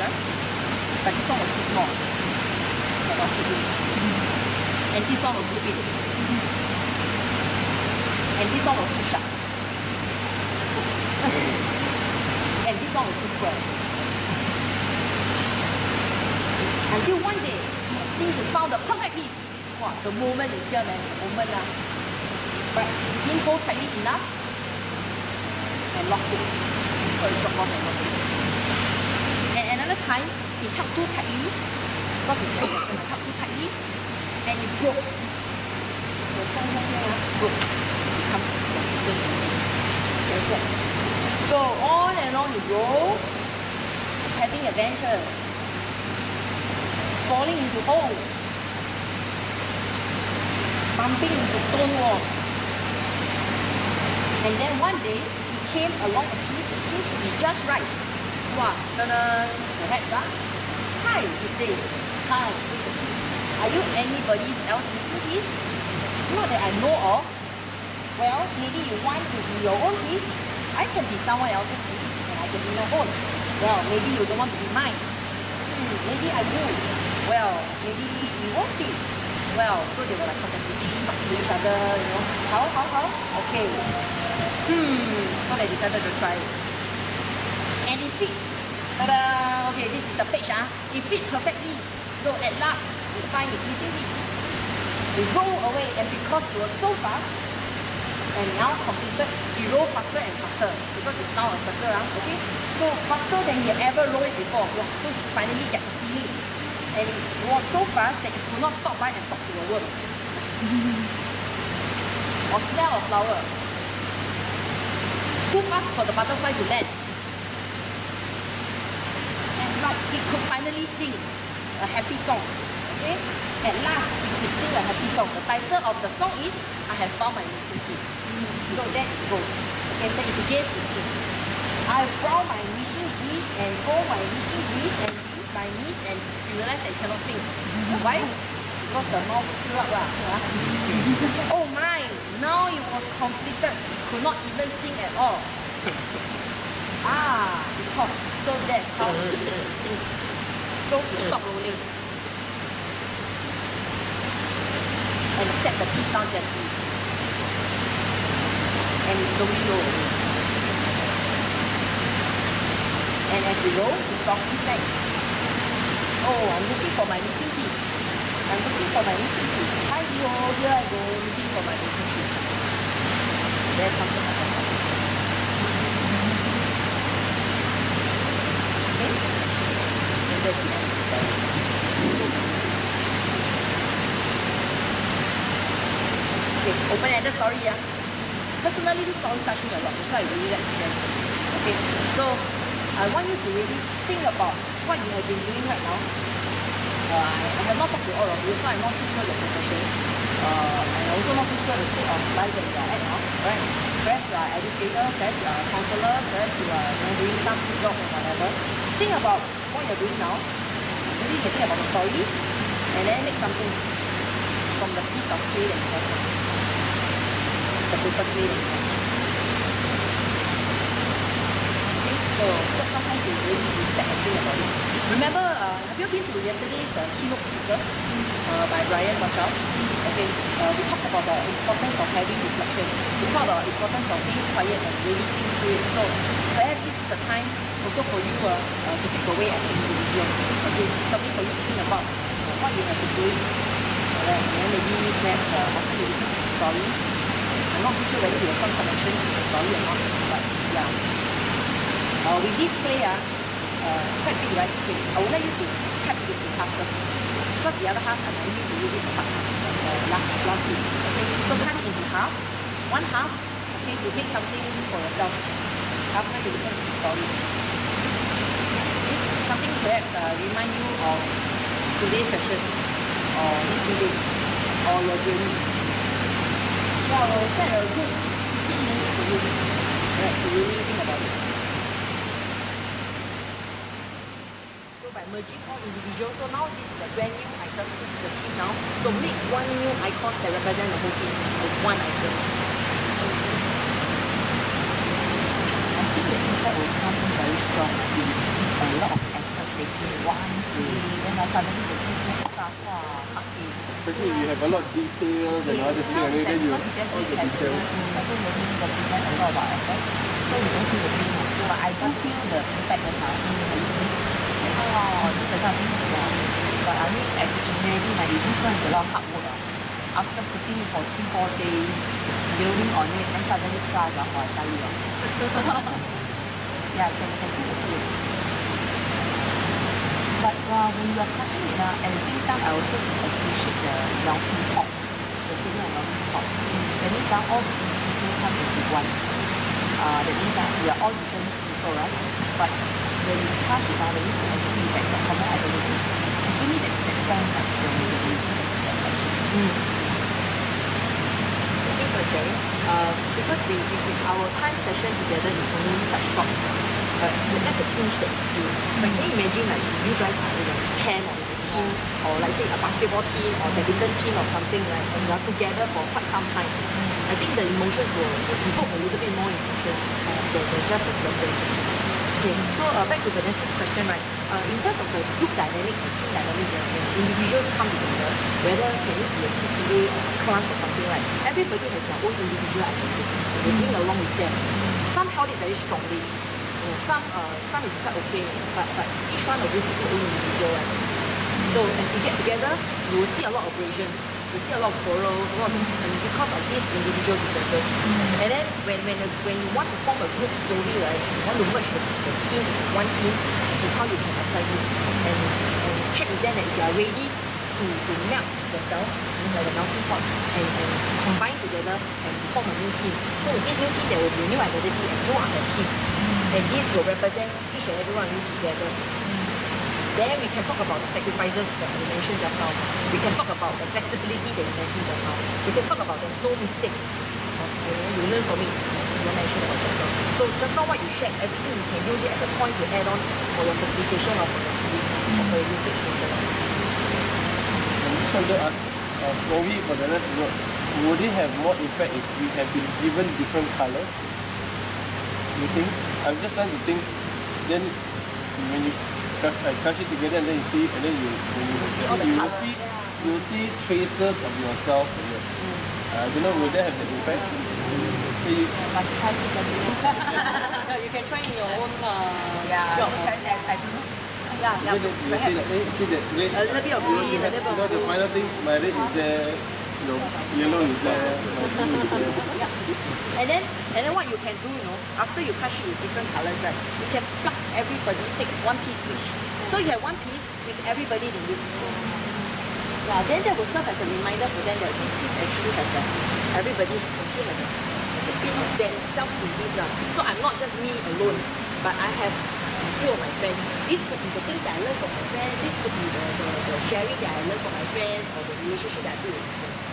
right? But this one was too small. Cannot fit in. And this one was too big. And this one was too sharp. And this one was too square. Until one day, he found the perfect piece. Wow, the moment is here, man. The moment lah. But he didn't hold tightly enough and lost it. So it dropped off and lost it. And another time, he held too tightly because his hand was held too tightly and it broke. So broke. Become some pieces. So on and on you go, having adventures, falling into holes, bumping into stone walls. And then one day, he came along a piece that seems to be just right. Wow, perhaps, hi, he says. Hi, are you anybody else missing piece? Not that I know of. Well, maybe you want to be your own piece. I can be someone else's piece, and I can be my own. Well, maybe you don't want to be mine. Maybe I do. Well, maybe you won't be. Well, so they were like contemplating, talking to each other, you know. How? Okay. So they decided to try it. And it fit. Ta-da! Okay, this is the page. It fit perfectly. So at last, we find his missing piece. We roll away, and because it was so fast, and now completed, he rolled faster and faster because it's now a circle, okay? So faster than he ever rolled it before. Wow, so he finally get the feeling. And it was so fast that he could not stop by and talk to the worm. Or smell a flower. Too fast for the butterfly to land. And like he could finally sing a happy song. Okay? At last, he could sing a happy song. The title of the song is I Have Found My Missing Piece. So that it goes. Okay, so it begins to sing. I found my missing piece and go my missing piece and reach my knees, and you realize that you cannot sing. Why? Because the mouth is still up. Oh my! Now it was completed. He could not even sing at all. He thought. So that's how he thinks. So he stopped rolling. And set the piece down gently. And he slowly rolled away. And as he rolled, he softly sang. Oh, I'm looking for my missing piece. I'm looking for my missing piece. Hi-ho, here I go, looking for my missing piece. There comes the butterfly. Okay? And that's the end of the story. Okay, open-ended story, Personally, this story touched me a lot, so I really like to share it. Okay, so I want you to really think about what you have been doing right now. I have not talked to all of you, so I'm not too sure your profession. I'm also not too sure the state of life that you are at now, right? Perhaps you are an educator, perhaps you are a counselor, perhaps you are doing some job or whatever. Think about what you're doing now. Maybe you can think about the story, and then make something from the piece of clay that you have now. The paper clay that you have. Okay, so set some time to really reflect and think about it. Remember, have you been to yesterday's keynote speaker by Brian Marshall? Okay, we talked about the importance of having reflection. We talked about the importance of being quiet and really think through it. So perhaps this is a time also for you to take away as an individual. Okay, something for you to think about what you have been doing. Alright, and then maybe perhaps after you listen to the story, I'm not too sure whether you have some connection to the story or not, but yeah. With this clay, quite big, right? Okay, I would like you to cut it into half first. Because the other half, I might need to use it for last week. Okay, so cut it into half. One half, okay, to make something for yourself after you listen to the story. Okay? Something perhaps remind you of today's session, or these 2 days, or your journey. So I will set a good 15 minutes for you, right, to really think about it. By merging all individuals, so now this is a brand new item, this is a team now, so make one new icon that represents the whole team as one item. I think the impact will come very strong with a lot of effort taken then suddenly the teeth just start hacking. Especially if you have a lot of details and all this thing, and then you because you all the just details. doesn't really represent a lot about effect. So you don't feel the pain in school. I don't feel the impact just now. This kind of thing, yeah. But I mean, I can imagine like this one is a lot of hard work. After putting it for 3-4 days, building on it, then suddenly crash, I tell you. Yeah, I can feel the pain. But when you are crushing it, at the same time, I also can appreciate the melting pot, the feeling of melting pot. That means all the people come into one. That means we are all different people, right? But when you crush it, that means actually you have the common identity. And give me that sense that okay, because our time session together is only such short. But that's the pinch that you feel. But can you imagine like you guys are in a camp or in a team, or like say a basketball team or badminton team or something, right? And you are together for quite some time. I think the emotions will evoke a little bit more emotions than just the surface. Okay, so back to Vanessa's question, right? In terms of the group dynamics and team dynamics, when individuals come together, whether can it be a CCA or a class or something, like everybody has their own individual identity. And they bring along with them. Some held it very strongly. Some is quite okay, but each one of you has their own individual, right? So as you get together, you will see a lot of abrasions. You see a lot of quarrels, a lot of things happening because of these individual differences. And then when you want to form a group slowly, right, you want to merge the team into one team, this is how you can apply this and check with them that you are ready to melt yourself like a melting pot and combine together and form a new team. So with this new team, there will be a new identity and you are a team. And this will represent each and every one of you together. Then we can talk about the sacrifices that you mentioned just now. We can talk about the flexibility that you mentioned just now. We can talk about there's no mistakes. You learn from it. You mentioned about just now. So just now what you shared, everything you can use it as a point to add on for your facilitation of the usage later on. I just want to ask, probably for the rest of the world, would it have more impact if we have been given different colours? You think? I'm just trying to think. Then when you crush it together and then you see, and then you will see traces of yourself in it. I don't know, will that have the impact? Must try together. You can try in your own job. Yeah, perhaps. See that red? A little bit of green, a little bit of the final thing, my red is there, yellow is there, my blue is there. And then what you can do, after you crush it with different colours, right, you can pluck everybody, take one piece each. So you have one piece with everybody in it. Yeah, then that will serve as a reminder for them that this piece actually has everybody actually has a bit of themselves in this. So I'm not just me alone, but I have a few of my friends. This could be the things that I learned from my friends, this could be the sharing that I learned from my friends, or the relationship that I build with my friends.